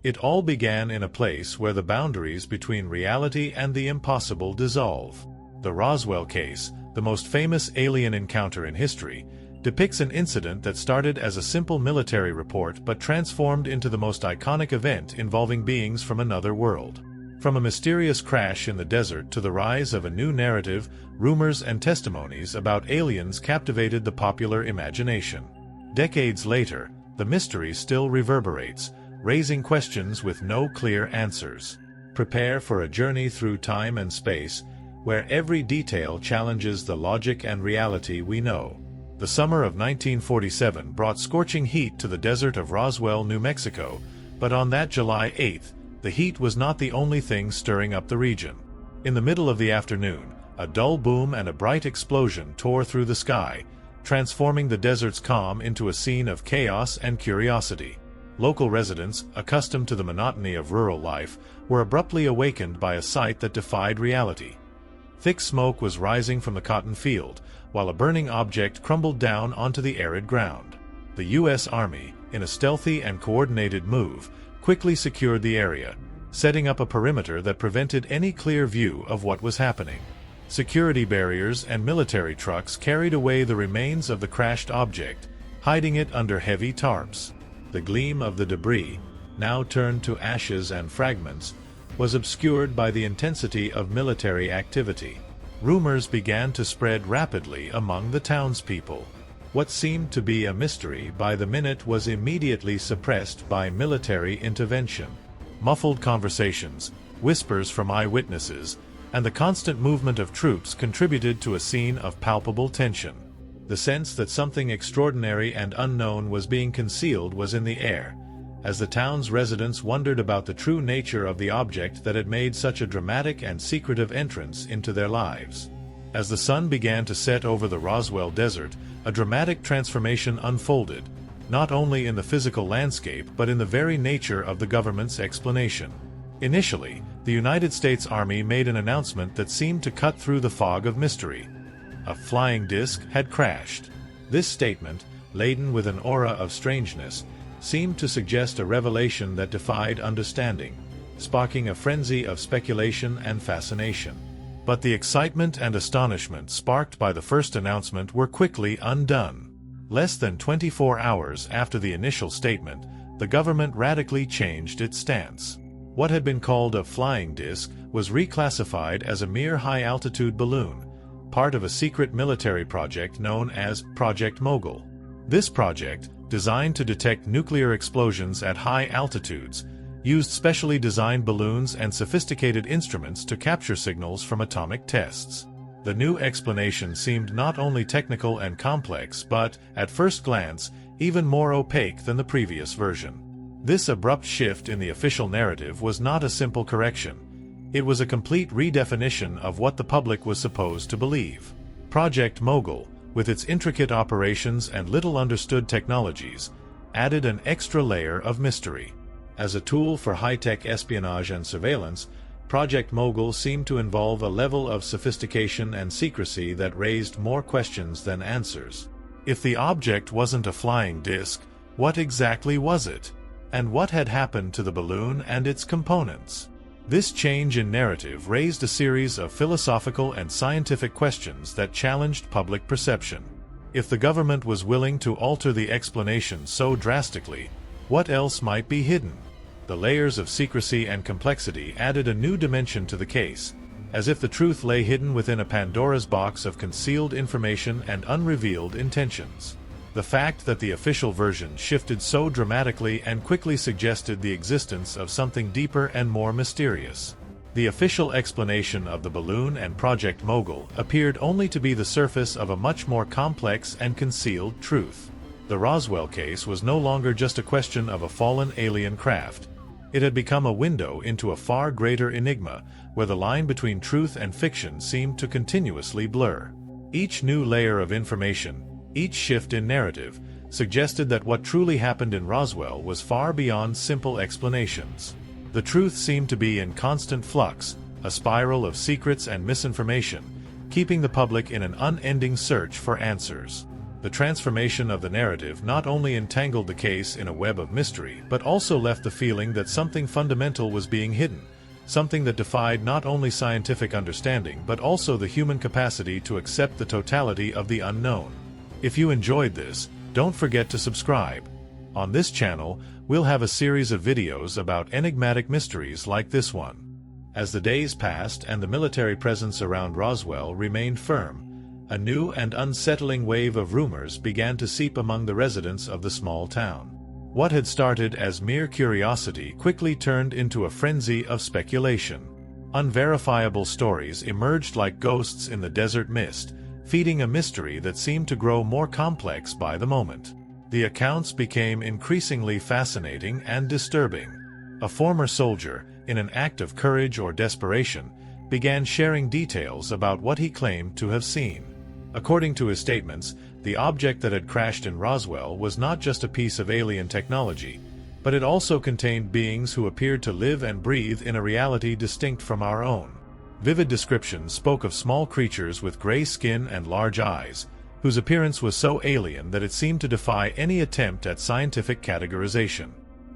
It all began in a place where the boundaries between reality and the impossible dissolve. The Roswell case, the most famous alien encounter in history, depicts an incident that started as a simple military report but transformed into the most iconic event involving beings from another world. From a mysterious crash in the desert to the rise of a new narrative, rumors and testimonies about aliens captivated the popular imagination. Decades later, the mystery still reverberates, raising questions with no clear answers. Prepare for a journey through time and space, where every detail challenges the logic and reality we know. The summer of 1947 brought scorching heat to the desert of Roswell, New Mexico, but on that July 8th, the heat was not the only thing stirring up the region. In the middle of the afternoon, a dull boom and a bright explosion tore through the sky, transforming the desert's calm into a scene of chaos and curiosity. Local residents, accustomed to the monotony of rural life, were abruptly awakened by a sight that defied reality. Thick smoke was rising from the cotton field, while a burning object crumbled down onto the arid ground. The U.S. Army, in a stealthy and coordinated move, quickly secured the area, setting up a perimeter that prevented any clear view of what was happening. Security barriers and military trucks carried away the remains of the crashed object, hiding it under heavy tarps. The gleam of the debris, now turned to ashes and fragments, was obscured by the intensity of military activity. Rumors began to spread rapidly among the townspeople. What seemed to be a mystery by the minute was immediately suppressed by military intervention. Muffled conversations, whispers from eyewitnesses, and the constant movement of troops contributed to a scene of palpable tension. The sense that something extraordinary and unknown was being concealed was in the air, as the town's residents wondered about the true nature of the object that had made such a dramatic and secretive entrance into their lives. As the sun began to set over the Roswell desert, a dramatic transformation unfolded, not only in the physical landscape but in the very nature of the government's explanation. Initially, the United States Army made an announcement that seemed to cut through the fog of mystery. A flying disc had crashed. This statement, laden with an aura of strangeness, seemed to suggest a revelation that defied understanding, sparking a frenzy of speculation and fascination. But the excitement and astonishment sparked by the first announcement were quickly undone. Less than 24 hours after the initial statement, the government radically changed its stance. What had been called a flying disc was reclassified as a mere high-altitude balloon, part of a secret military project known as Project Mogul. This project, designed to detect nuclear explosions at high altitudes, used specially designed balloons and sophisticated instruments to capture signals from atomic tests. The new explanation seemed not only technical and complex but, at first glance, even more opaque than the previous version. This abrupt shift in the official narrative was not a simple correction. It was a complete redefinition of what the public was supposed to believe. Project Mogul, with its intricate operations and little understood technologies, added an extra layer of mystery. As a tool for high-tech espionage and surveillance, Project Mogul seemed to involve a level of sophistication and secrecy that raised more questions than answers. If the object wasn't a flying disc, what exactly was it? And what had happened to the balloon and its components? This change in narrative raised a series of philosophical and scientific questions that challenged public perception. If the government was willing to alter the explanation so drastically, what else might be hidden? The layers of secrecy and complexity added a new dimension to the case, as if the truth lay hidden within a Pandora's box of concealed information and unrevealed intentions. The fact that the official version shifted so dramatically and quickly suggested the existence of something deeper and more mysterious. The official explanation of the balloon and Project Mogul appeared only to be the surface of a much more complex and concealed truth. The Roswell case was no longer just a question of a fallen alien craft. It had become a window into a far greater enigma, where the line between truth and fiction seemed to continuously blur. Each new layer of information, each shift in narrative, suggested that what truly happened in Roswell was far beyond simple explanations. The truth seemed to be in constant flux, a spiral of secrets and misinformation, keeping the public in an unending search for answers. The transformation of the narrative not only entangled the case in a web of mystery, but also left the feeling that something fundamental was being hidden, something that defied not only scientific understanding but also the human capacity to accept the totality of the unknown. If you enjoyed this, don't forget to subscribe. On this channel, we'll have a series of videos about enigmatic mysteries like this one. As the days passed and the military presence around Roswell remained firm, a new and unsettling wave of rumors began to seep among the residents of the small town. What had started as mere curiosity quickly turned into a frenzy of speculation. Unverifiable stories emerged like ghosts in the desert mist, feeding a mystery that seemed to grow more complex by the moment. The accounts became increasingly fascinating and disturbing. A former soldier, in an act of courage or desperation, began sharing details about what he claimed to have seen. According to his statements, the object that had crashed in Roswell was not just a piece of alien technology, but it also contained beings who appeared to live and breathe in a reality distinct from our own. Vivid descriptions spoke of small creatures with gray skin and large eyes, whose appearance was so alien that it seemed to defy any attempt at scientific categorization.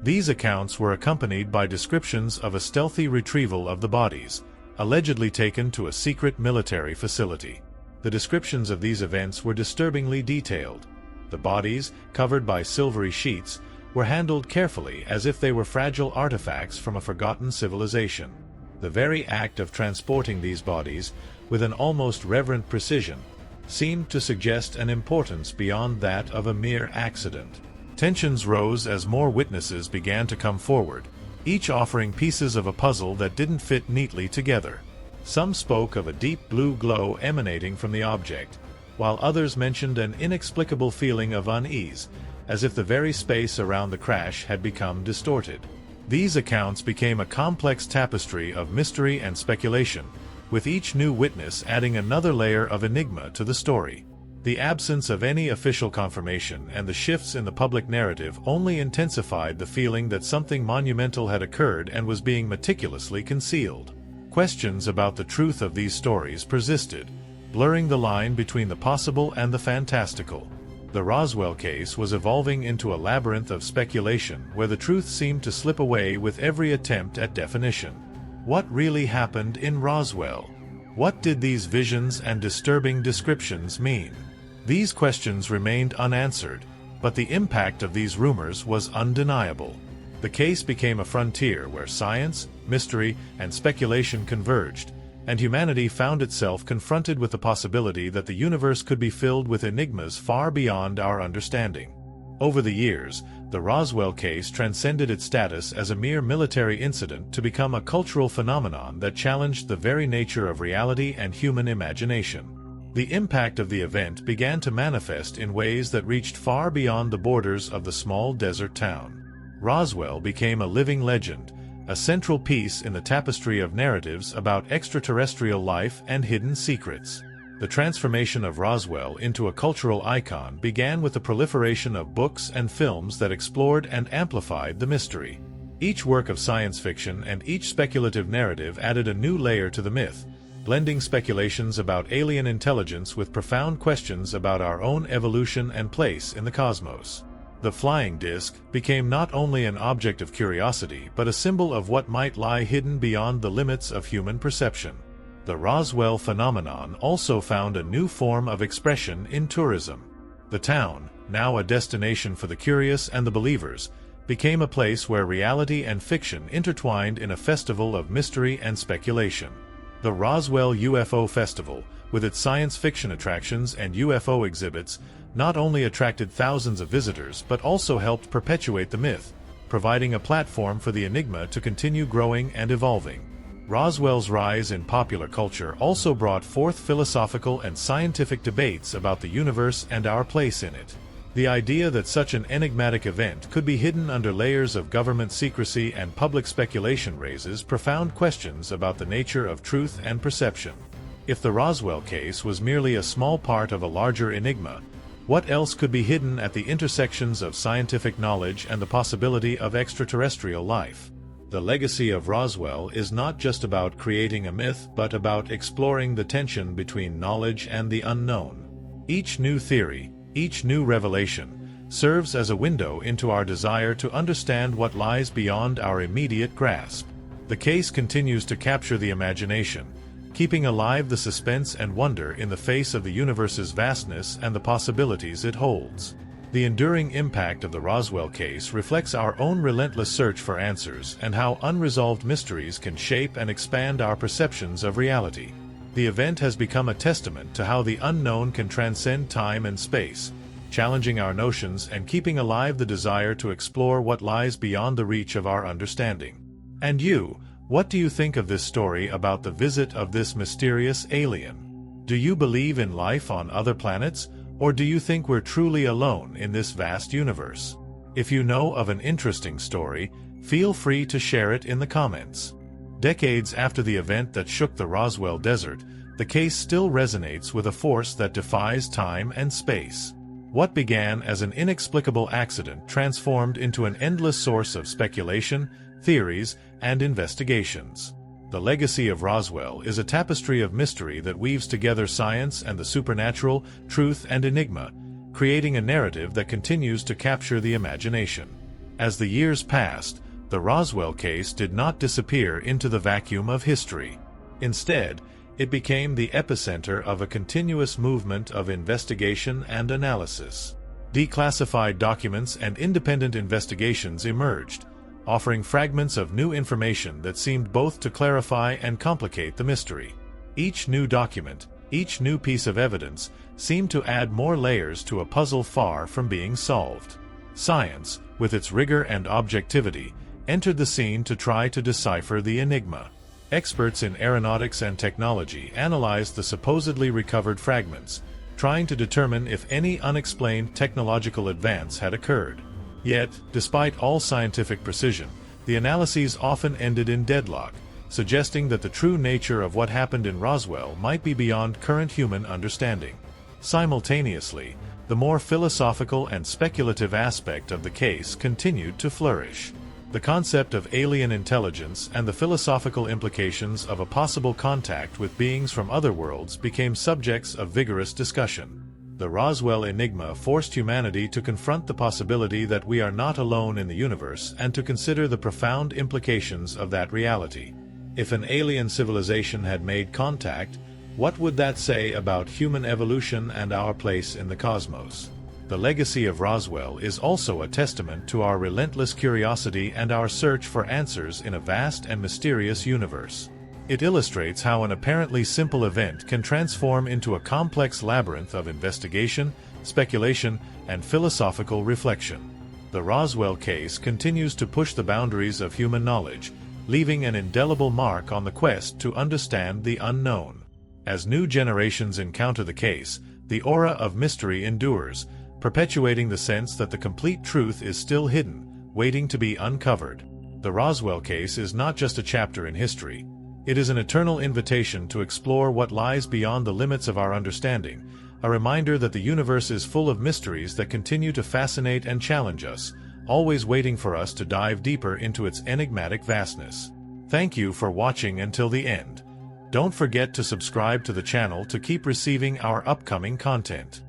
These accounts were accompanied by descriptions of a stealthy retrieval of the bodies, allegedly taken to a secret military facility. The descriptions of these events were disturbingly detailed. The bodies, covered by silvery sheets, were handled carefully as if they were fragile artifacts from a forgotten civilization. The very act of transporting these bodies, with an almost reverent precision, seemed to suggest an importance beyond that of a mere accident. Tensions rose as more witnesses began to come forward, each offering pieces of a puzzle that didn't fit neatly together. Some spoke of a deep blue glow emanating from the object, while others mentioned an inexplicable feeling of unease, as if the very space around the crash had become distorted. These accounts became a complex tapestry of mystery and speculation, with each new witness adding another layer of enigma to the story. The absence of any official confirmation and the shifts in the public narrative only intensified the feeling that something monumental had occurred and was being meticulously concealed. Questions about the truth of these stories persisted, blurring the line between the possible and the fantastical. The Roswell case was evolving into a labyrinth of speculation where the truth seemed to slip away with every attempt at definition. What really happened in Roswell? What did these visions and disturbing descriptions mean? These questions remained unanswered, but the impact of these rumors was undeniable. The case became a frontier where science, mystery, and speculation converged, and humanity found itself confronted with the possibility that the universe could be filled with enigmas far beyond our understanding. Over the years, the Roswell case transcended its status as a mere military incident to become a cultural phenomenon that challenged the very nature of reality and human imagination. The impact of the event began to manifest in ways that reached far beyond the borders of the small desert town. Roswell became a living legend, a central piece in the tapestry of narratives about extraterrestrial life and hidden secrets. The transformation of Roswell into a cultural icon began with the proliferation of books and films that explored and amplified the mystery. Each work of science fiction and each speculative narrative added a new layer to the myth, blending speculations about alien intelligence with profound questions about our own evolution and place in the cosmos. The flying disc became not only an object of curiosity but a symbol of what might lie hidden beyond the limits of human perception. The Roswell phenomenon also found a new form of expression in tourism. The town, now a destination for the curious and the believers, became a place where reality and fiction intertwined in a festival of mystery and speculation. The Roswell UFO Festival, with its science fiction attractions and UFO exhibits, not only attracted thousands of visitors but also helped perpetuate the myth, providing a platform for the enigma to continue growing and evolving. Roswell's rise in popular culture also brought forth philosophical and scientific debates about the universe and our place in it. The idea that such an enigmatic event could be hidden under layers of government secrecy and public speculation raises profound questions about the nature of truth and perception. If the Roswell case was merely a small part of a larger enigma, what else could be hidden at the intersections of scientific knowledge and the possibility of extraterrestrial life? The legacy of Roswell is not just about creating a myth but about exploring the tension between knowledge and the unknown. Each new theory, Each new revelation serves as a window into our desire to understand what lies beyond our immediate grasp. The case continues to capture the imagination, keeping alive the suspense and wonder in the face of the universe's vastness and the possibilities it holds. The enduring impact of the Roswell case reflects our own relentless search for answers and how unresolved mysteries can shape and expand our perceptions of reality. The event has become a testament to how the unknown can transcend time and space, challenging our notions and keeping alive the desire to explore what lies beyond the reach of our understanding. And you, what do you think of this story about the visit of this mysterious alien? Do you believe in life on other planets? Or do you think we're truly alone in this vast universe? If you know of an interesting story, feel free to share it in the comments. Decades after the event that shook the Roswell desert, the case still resonates with a force that defies time and space. What began as an inexplicable accident transformed into an endless source of speculation, theories, and investigations. The legacy of Roswell is a tapestry of mystery that weaves together science and the supernatural, truth and enigma, creating a narrative that continues to capture the imagination. As the years passed, the Roswell case did not disappear into the vacuum of history. Instead, it became the epicenter of a continuous movement of investigation and analysis. Declassified documents and independent investigations emerged, offering fragments of new information that seemed both to clarify and complicate the mystery. Each new document, each new piece of evidence, seemed to add more layers to a puzzle far from being solved. Science, with its rigor and objectivity, entered the scene to try to decipher the enigma. Experts in aeronautics and technology analyzed the supposedly recovered fragments, trying to determine if any unexplained technological advance had occurred. Yet, despite all scientific precision, the analyses often ended in deadlock, suggesting that the true nature of what happened in Roswell might be beyond current human understanding. Simultaneously, the more philosophical and speculative aspect of the case continued to flourish. The concept of alien intelligence and the philosophical implications of a possible contact with beings from other worlds became subjects of vigorous discussion. The Roswell enigma forced humanity to confront the possibility that we are not alone in the universe and to consider the profound implications of that reality. If an alien civilization had made contact, what would that say about human evolution and our place in the cosmos? The legacy of Roswell is also a testament to our relentless curiosity and our search for answers in a vast and mysterious universe. It illustrates how an apparently simple event can transform into a complex labyrinth of investigation, speculation, and philosophical reflection. The Roswell case continues to push the boundaries of human knowledge, leaving an indelible mark on the quest to understand the unknown. As new generations encounter the case, the aura of mystery endures, perpetuating the sense that the complete truth is still hidden, waiting to be uncovered. The Roswell case is not just a chapter in history. It is an eternal invitation to explore what lies beyond the limits of our understanding, a reminder that the universe is full of mysteries that continue to fascinate and challenge us, always waiting for us to dive deeper into its enigmatic vastness. Thank you for watching until the end. Don't forget to subscribe to the channel to keep receiving our upcoming content.